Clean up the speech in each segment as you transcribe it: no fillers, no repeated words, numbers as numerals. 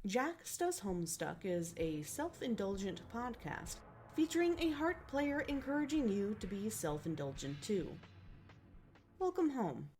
Jax Does Homestuck is a self indulgent podcast featuring a heart player encouraging you to be self indulgent too. Welcome home.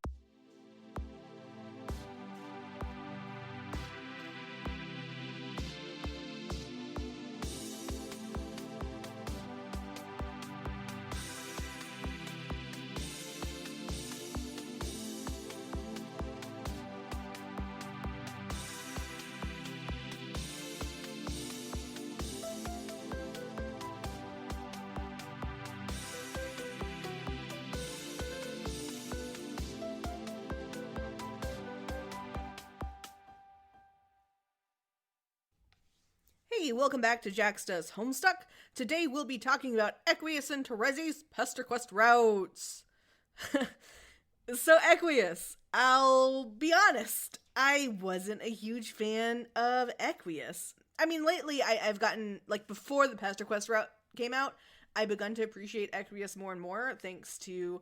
Hey, welcome back to Jax Does Homestuck. Today we'll be talking about Equius and Terezi's PesterQuest routes. So Equius, I'll be honest, I wasn't a huge fan of Equius. I mean, lately I've gotten, like before the PesterQuest route came out, I begun to appreciate Equius more and more thanks to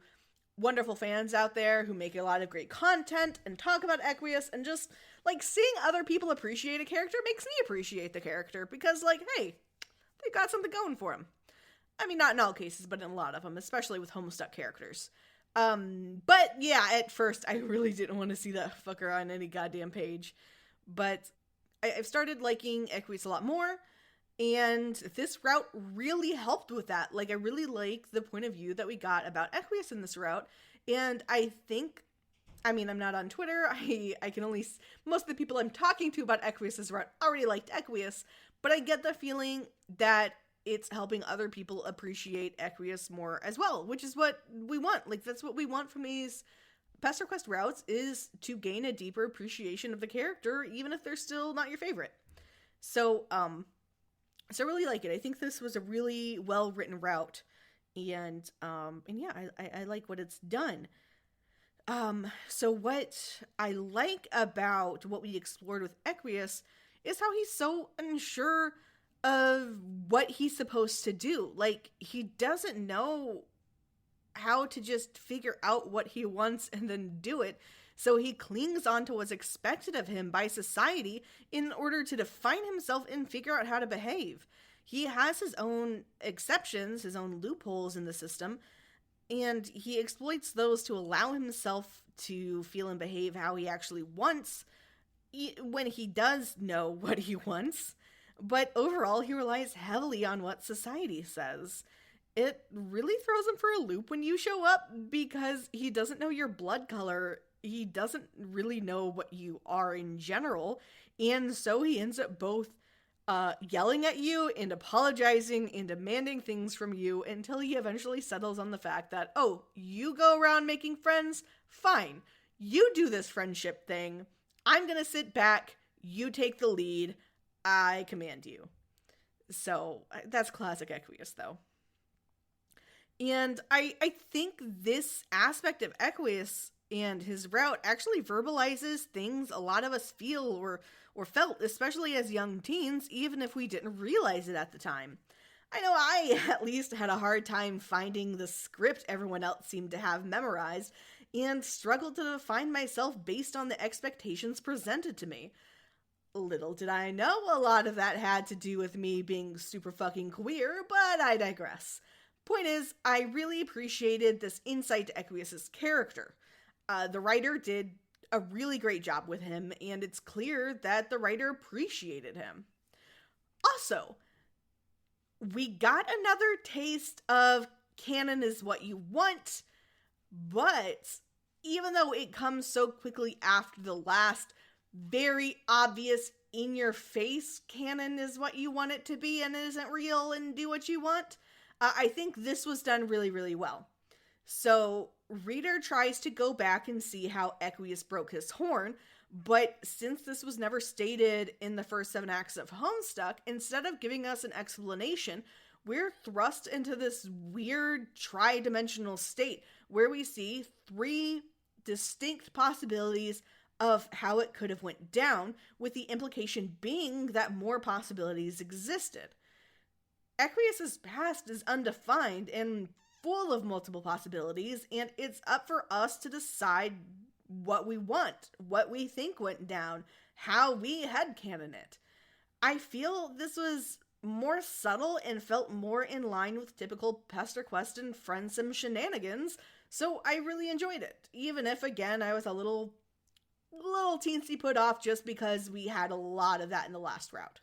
wonderful fans out there who make a lot of great content and talk about Equius, and just like seeing other people appreciate a character makes me appreciate the character because, like, hey, they got something going for them. I mean, not in all cases, but in a lot of them, especially with Homestuck characters. But yeah, at first I really didn't want to see that fucker on any goddamn page, but I've started liking Equius a lot more. And this route really helped with that. Like, I really like the point of view that we got about Equius in this route. And I think, I mean, I'm not on Twitter. I can only, most of the people I'm talking to about Equius' route already liked Equius. But I get the feeling that it's helping other people appreciate Equius more as well, which is what we want. Like, that's what we want from these PesterQuest routes, is to gain a deeper appreciation of the character, even if they're still not your favorite. So I really like it. I think this was a really well-written route, and yeah, I like what it's done. So what I like about what we explored with Equius is how he's so unsure of what he's supposed to do. Like, he doesn't know how to just figure out what he wants and then do it. So he clings on to what's expected of him by society in order to define himself and figure out how to behave. He has his own exceptions, his own loopholes in the system, and he exploits those to allow himself to feel and behave how he actually wants when he does know what he wants. But overall, he relies heavily on what society says. It really throws him for a loop when you show up because he doesn't know your blood color. He doesn't really know what you are in general. And so he ends up both yelling at you and apologizing and demanding things from you until he eventually settles on the fact that, oh, you go around making friends? Fine. You do this friendship thing. I'm going to sit back. You take the lead. I command you. So that's classic Equius, though. And I think this aspect of Equius and his route actually verbalizes things a lot of us feel or felt, especially as young teens, even if we didn't realize it at the time. I know I at least had a hard time finding the script everyone else seemed to have memorized, and struggled to define myself based on the expectations presented to me. Little did I know a lot of that had to do with me being super fucking queer, but I digress. Point is, I really appreciated this insight to Equius' character. The writer did a really great job with him, and it's clear that the writer appreciated him. Also, we got another taste of canon is what you want, but even though it comes so quickly after the last very obvious in-your-face canon is what you want it to be and it isn't real and do what you want, I think this was done really, really well. So, reader tries to go back and see how Equius broke his horn, but since this was never stated in the first 7 acts of Homestuck, instead of giving us an explanation, we're thrust into this weird tri-dimensional state where we see 3 distinct possibilities of how it could have went down, with the implication being that more possibilities existed. Equius' past is undefined and full of multiple possibilities, and it's up for us to decide what we want, what we think went down, how we headcanon it. I feel this was more subtle and felt more in line with typical Pester Quest and Friendsim shenanigans, so I really enjoyed it. Even if, again, I was a little teensy put off just because we had a lot of that in the last route.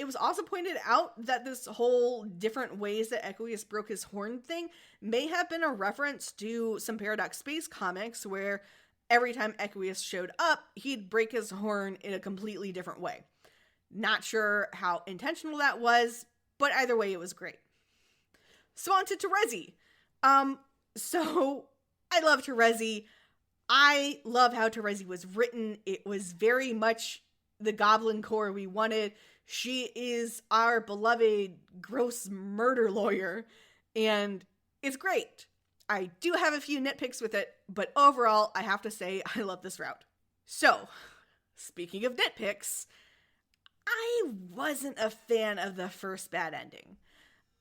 It was also pointed out that this whole different ways that Equius broke his horn thing may have been a reference to some Paradox Space comics where every time Equius showed up, he'd break his horn in a completely different way. Not sure how intentional that was, but either way, it was great. So on to Terezi. So I love Terezi. I love how Terezi was written. It was very much the Goblin core we wanted. She is our beloved gross murder lawyer, and it's great. I do have a few nitpicks with it, but overall, I have to say I love this route. So, speaking of nitpicks, I wasn't a fan of the first bad ending.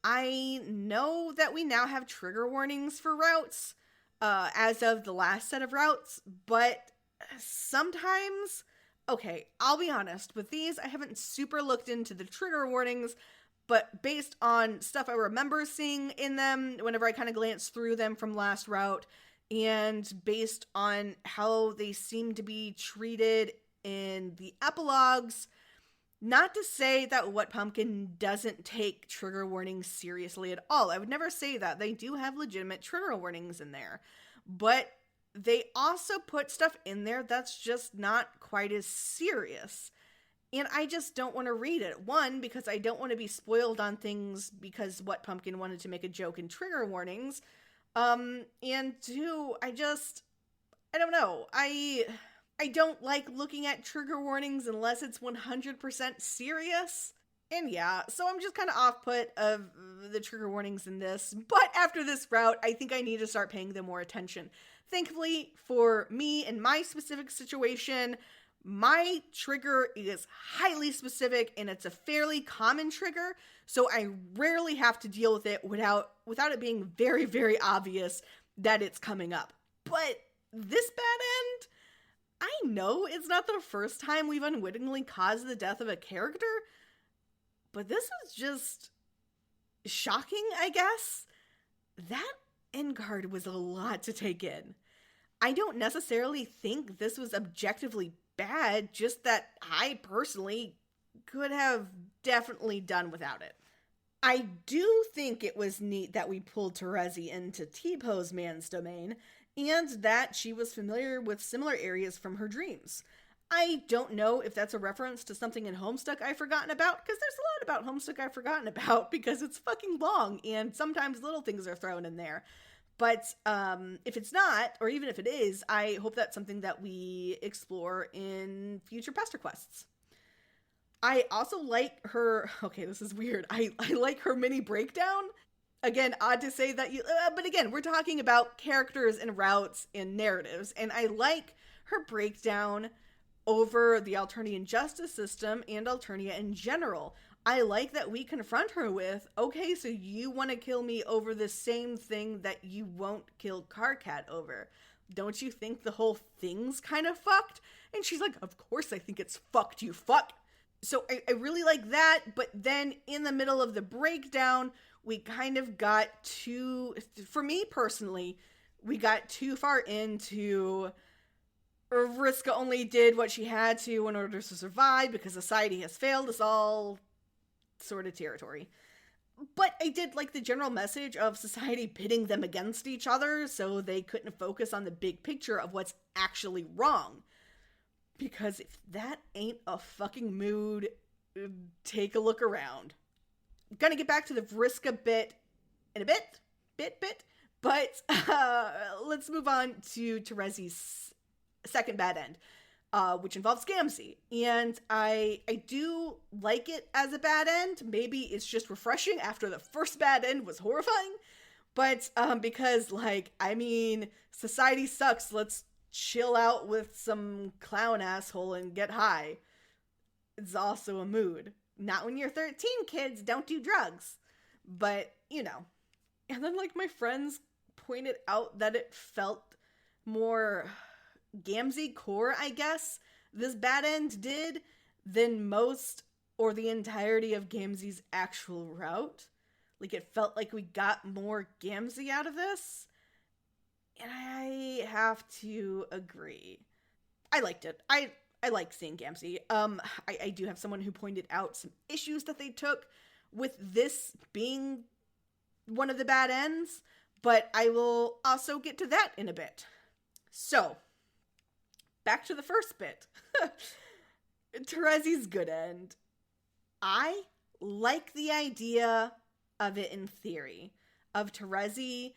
I know that we now have trigger warnings for routes, as of the last set of routes, but sometimes, okay, I'll be honest, with these, I haven't super looked into the trigger warnings, but based on stuff I remember seeing in them, whenever I kind of glance through them from last route, and based on how they seem to be treated in the epilogues, not to say that What Pumpkin doesn't take trigger warnings seriously at all. I would never say that. They do have legitimate trigger warnings in there. But they also put stuff in there that's just not quite as serious. And I just don't want to read it. One, because I don't want to be spoiled on things because What Pumpkin wanted to make a joke in trigger warnings. And two, I don't know. I don't like looking at trigger warnings unless it's 100% serious. And yeah, so I'm just kind of off-put of the trigger warnings in this. But after this route, I think I need to start paying them more attention. Thankfully, for me and my specific situation, my trigger is highly specific and it's a fairly common trigger. So I rarely have to deal with it without it being very, very obvious that it's coming up. But this bad end, I know it's not the first time we've unwittingly caused the death of a character, but this was just shocking, I guess. That end card was a lot to take in. I don't necessarily think this was objectively bad, just that I personally could have definitely done without it. I do think it was neat that we pulled Terezi into T-Pose Man's domain, and that she was familiar with similar areas from her dreams. I don't know if that's a reference to something in Homestuck I've forgotten about, because there's a lot about Homestuck I've forgotten about, because it's fucking long, and sometimes little things are thrown in there. But if it's not, or even if it is, I hope that's something that we explore in future Pester Quests. I also like her, okay, this is weird, I like her mini breakdown. Again, odd to say that but again, we're talking about characters and routes and narratives, and I like her breakdown over the Alternian justice system and Alternia in general. I like that we confront her with, okay, so you want to kill me over the same thing that you won't kill Karkat over. Don't you think the whole thing's kind of fucked? And she's like, of course I think it's fucked, you fuck. So I really like that, but then in the middle of the breakdown, we kind of got too, for me personally, we got too far into Vriska only did what she had to in order to survive because society has failed us all sort of territory. But I did like the general message of society pitting them against each other so they couldn't focus on the big picture of what's actually wrong. Because if that ain't a fucking mood, take a look around. I'm gonna get back to the Vriska bit in a bit. But let's move on to Terezi's second bad end, which involves Gamzee. And I do like it as a bad end. Maybe it's just refreshing after the first bad end was horrifying. But because, like, I mean, society sucks. Let's chill out with some clown asshole and get high. It's also a mood. Not when you're 13, kids. Don't do drugs. But, you know. And then, like, my friends pointed out that it felt more Gamzee core, I guess. This bad end did. than most or the entirety of Gamzee's actual route. Like, it felt like we got more Gamzee out of this. And I have to agree. I liked it. I like seeing Gamzee. I do have someone who pointed out some issues that they took with this being one of the bad ends, but I will also get to that in a bit. So, back to the first bit. Terezi's good end. I like the idea of it in theory, of Terezi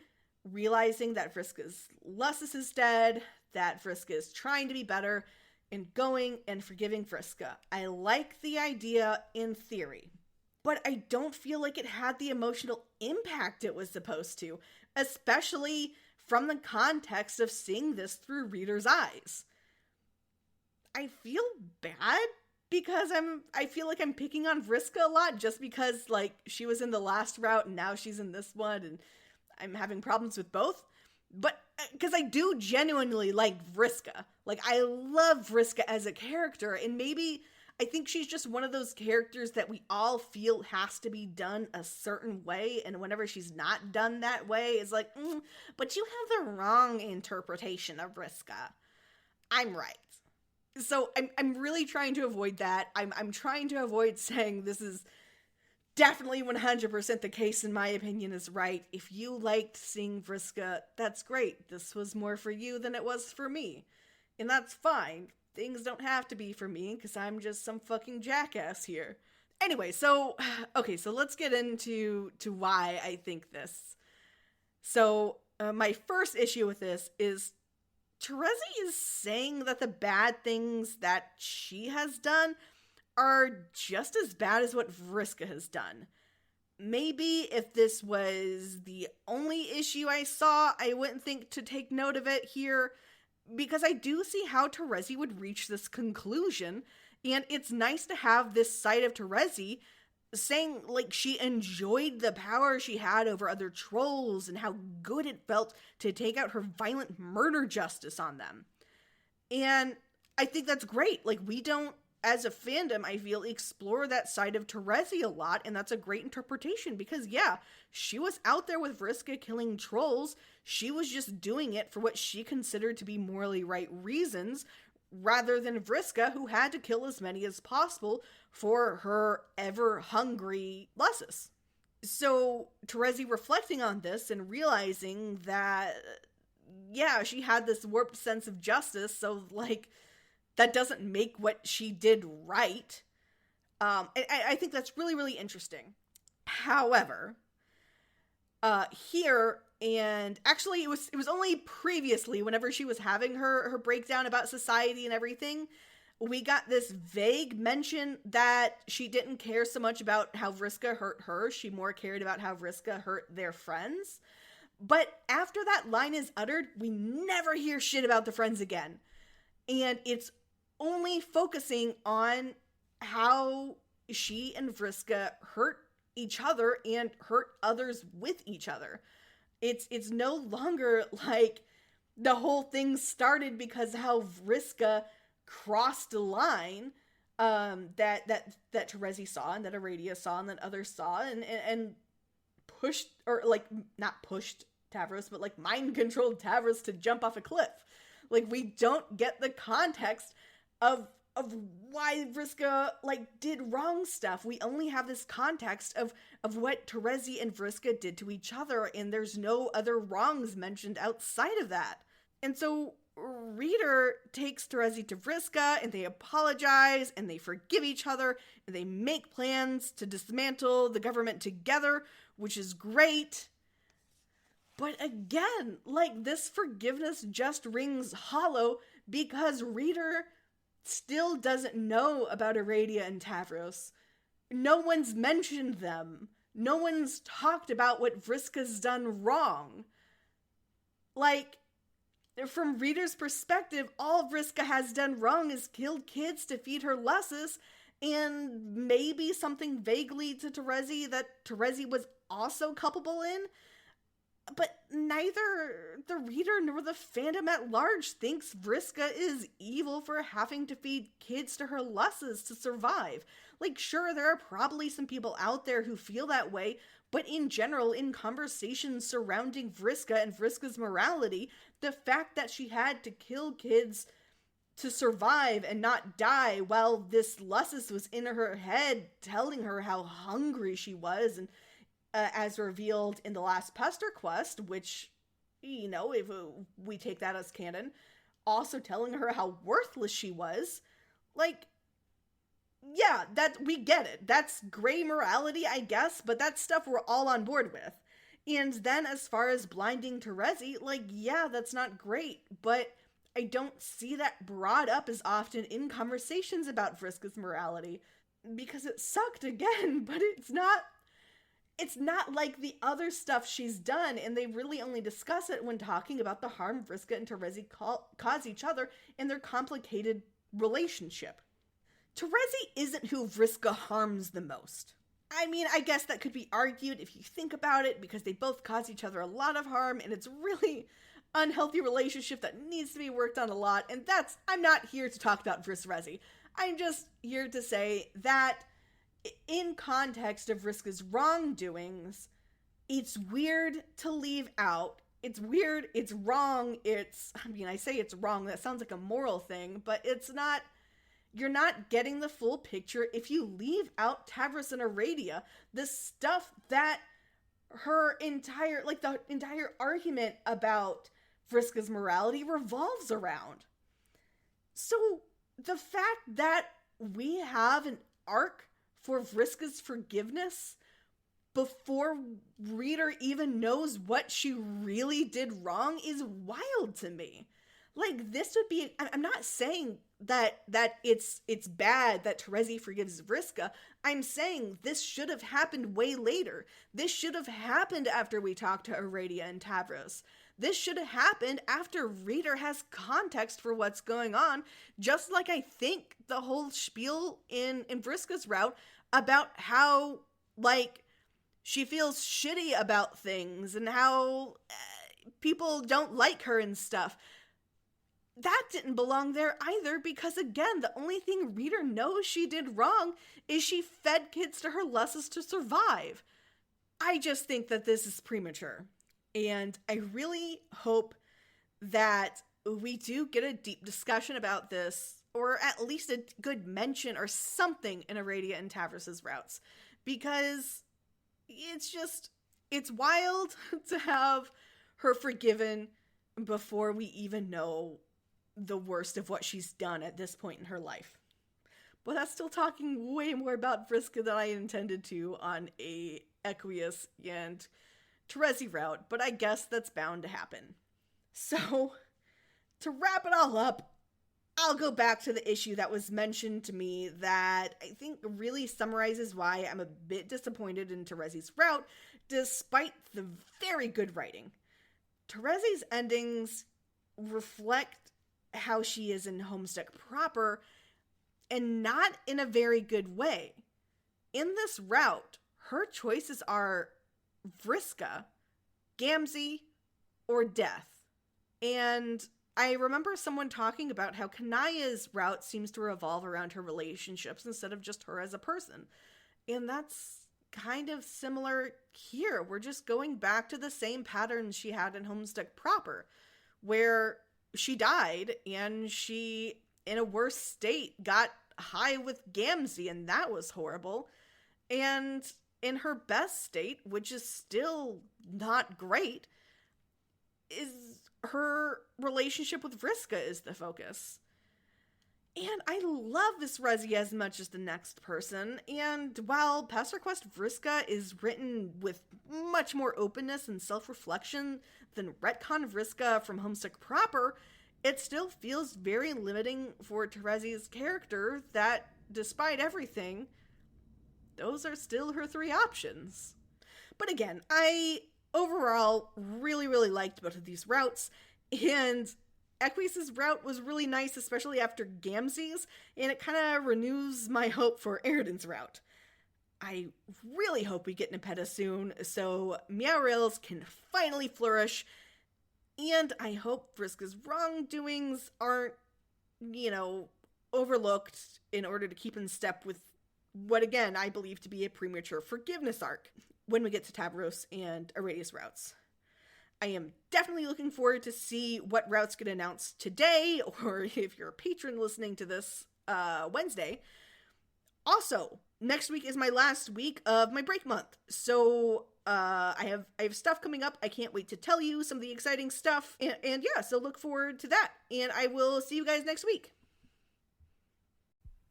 realizing that Vriska's Lussus is dead, that Vriska is trying to be better, and going and forgiving Vriska. I like the idea in theory, but I don't feel like it had the emotional impact it was supposed to, especially from the context of seeing this through readers' eyes. I feel bad because I feel like I'm picking on Vriska a lot just because, like, she was in the last route and now she's in this one and I'm having problems with both. But because I do genuinely like Vriska. Like, I love Vriska as a character, and maybe I think she's just one of those characters that we all feel has to be done a certain way, and whenever she's not done that way, it's like, but you have the wrong interpretation of Vriska. I'm right. So I'm really trying to avoid that. I'm trying to avoid saying this is definitely 100% the case, in my opinion, is right. If you liked seeing Vriska, that's great. This was more for you than it was for me. And that's fine. Things don't have to be for me, because I'm just some fucking jackass here. Anyway, so let's get into why I think this. So, my first issue with this is Terezi is saying that the bad things that she has done are just as bad as what Vriska has done. Maybe if this was the only issue I saw, I wouldn't think to take note of it here, because I do see how Terezi would reach this conclusion, and it's nice to have this side of Terezi saying, like, she enjoyed the power she had over other trolls and how good it felt to take out her violent murder justice on them. And I think that's great. Like, we don't, as a fandom, I feel, explore that side of Terezi a lot, and that's a great interpretation, because, yeah, she was out there with Vriska killing trolls. She was just doing it for what she considered to be morally right reasons, rather than Vriska, who had to kill as many as possible for her ever-hungry Lussus. So, Terezi reflecting on this and realizing that, yeah, she had this warped sense of justice, so, like, that doesn't make what she did right. I think that's really, really interesting. However, here, and actually it was only previously, whenever she was having her breakdown about society and everything, we got this vague mention that she didn't care so much about how Vriska hurt her. She more cared about how Vriska hurt their friends. But after that line is uttered, we never hear shit about the friends again. And it's only focusing on how she and Vriska hurt each other and hurt others with each other. It's no longer like the whole thing started because how Vriska crossed a line that Terezi saw and that Aradia saw and that others saw and pushed, or like not pushed Tavros, but like mind controlled Tavros to jump off a cliff. Like, we don't get the context of why Vriska, like, did wrong stuff. We only have this context of what Terezi and Vriska did to each other, and there's no other wrongs mentioned outside of that. And so, reader takes Terezi to Vriska, and they apologize, and they forgive each other, and they make plans to dismantle the government together, which is great. But again, like, this forgiveness just rings hollow because reader still doesn't know about Aradia and Tavros. No one's mentioned them. No one's talked about what Vriska's done wrong. Like, from reader's perspective, all Vriska has done wrong is killed kids to feed her Lussus, and maybe something vaguely to Terezi that Terezi was also culpable in. But neither the reader nor the fandom at large thinks Vriska is evil for having to feed kids to her lusses to survive. Like, sure, there are probably some people out there who feel that way, but in general, in conversations surrounding Vriska and Vriska's morality, the fact that she had to kill kids to survive and not die while this Lussus was in her head telling her how hungry she was, and as revealed in the last Pester quest, which, you know, if we take that as canon, also telling her how worthless she was, like, yeah, that we get it. That's gray morality, I guess, but that's stuff we're all on board with. And then as far as blinding Terezi, like, yeah, that's not great, but I don't see that brought up as often in conversations about Vriska's morality, because it sucked again, but it's not like the other stuff she's done, and they really only discuss it when talking about the harm Vriska and Terezi cause each other in their complicated relationship. Terezi isn't who Vriska harms the most. I mean, I guess that could be argued if you think about it, because they both cause each other a lot of harm, and it's really unhealthy relationship that needs to be worked on a lot, and I'm not here to talk about Vriska. I'm just here to say that in context of Vriska's wrongdoings, it's weird to leave out. It's weird, it's wrong, I say it's wrong, that sounds like a moral thing, but it's not. You're not getting the full picture if you leave out Tavros and Aradia, the stuff that the entire argument about Vriska's morality revolves around. So the fact that we have an arc for Vriska's forgiveness before reader even knows what she really did wrong is wild to me. Like, this would be, I'm not saying that it's bad that Terezi forgives Vriska. I'm saying this should have happened way later. This should have happened after we talked to Aradia and Tavros. This should have happened after reader has context for what's going on, just like I think the whole spiel in Vriska's route about how, like, she feels shitty about things and how people don't like her and stuff. That didn't belong there either, because again, the only thing reader knows she did wrong is she fed kids to her lusses to survive. I just think that this is premature. And I really hope that we do get a deep discussion about this, or at least a good mention or something in Aradia and Tavros' routes. Because it's wild to have her forgiven before we even know the worst of what she's done at this point in her life. But that's still talking way more about Vriska than I intended to on a Equius and Terezi route, but I guess that's bound to happen. So, to wrap it all up, I'll go back to the issue that was mentioned to me that I think really summarizes why I'm a bit disappointed in Terezi's route, despite the very good writing. Terezi's endings reflect how she is in Homestuck proper, and not in a very good way. In this route, her choices are Vriska, Gamzee, or death. And I remember someone talking about how Kanaya's route seems to revolve around her relationships instead of just her as a person. And that's kind of similar here. We're just going back to the same patterns she had in Homestuck proper, where she died and she, in a worse state, got high with Gamzee, and that was horrible. And in her best state, which is still not great, is her relationship with Vriska is the focus. And I love this Rezi as much as the next person, and while Pester Quest Vriska is written with much more openness and self-reflection than Retcon Vriska from Homestuck proper, it still feels very limiting for Terezi's character that, despite everything, those are still her three options. But again, I overall really, really liked both of these routes, and Equius' route was really nice, especially after Gamzee's, and it kind of renews my hope for Eridan's route. I really hope we get Nepeta soon so Meowrills can finally flourish, and I hope Vriska's wrongdoings aren't, overlooked in order to keep in step with what, again, I believe to be a premature forgiveness arc when we get to Tavros and Arrhenius routes. I am definitely looking forward to see what routes get announced today, or if you're a patron listening to this Wednesday. Also, next week is my last week of my break month, so I have stuff coming up. I can't wait to tell you some of the exciting stuff, and yeah, so look forward to that, and I will see you guys next week.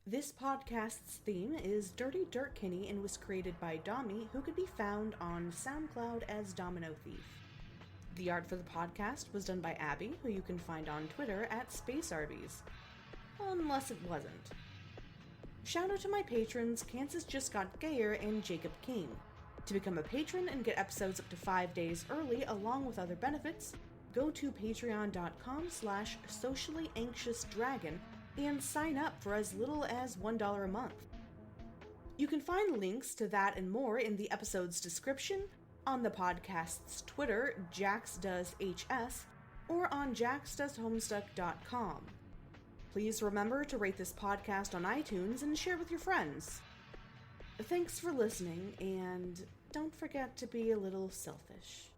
This podcast's theme is Dirty Dirt Kinney and was created by Dommy, who could be found on SoundCloud as Domino Thief. The art for the podcast was done by Abby, who you can find on Twitter at SpaceArby's. Unless it wasn't. Shout out to my patrons, Kansas Just Got Gayer and Jacob King. To become a patron and get episodes up to 5 days early along with other benefits, go to patreon.com/sociallyanxiousdragon and sign up for as little as $1 a month. You can find links to that and more in the episode's description, on the podcast's Twitter, JaxDoesHS, or on JaxDoesHomestuck.com. Please remember to rate this podcast on iTunes and share with your friends. Thanks for listening, and don't forget to be a little selfish.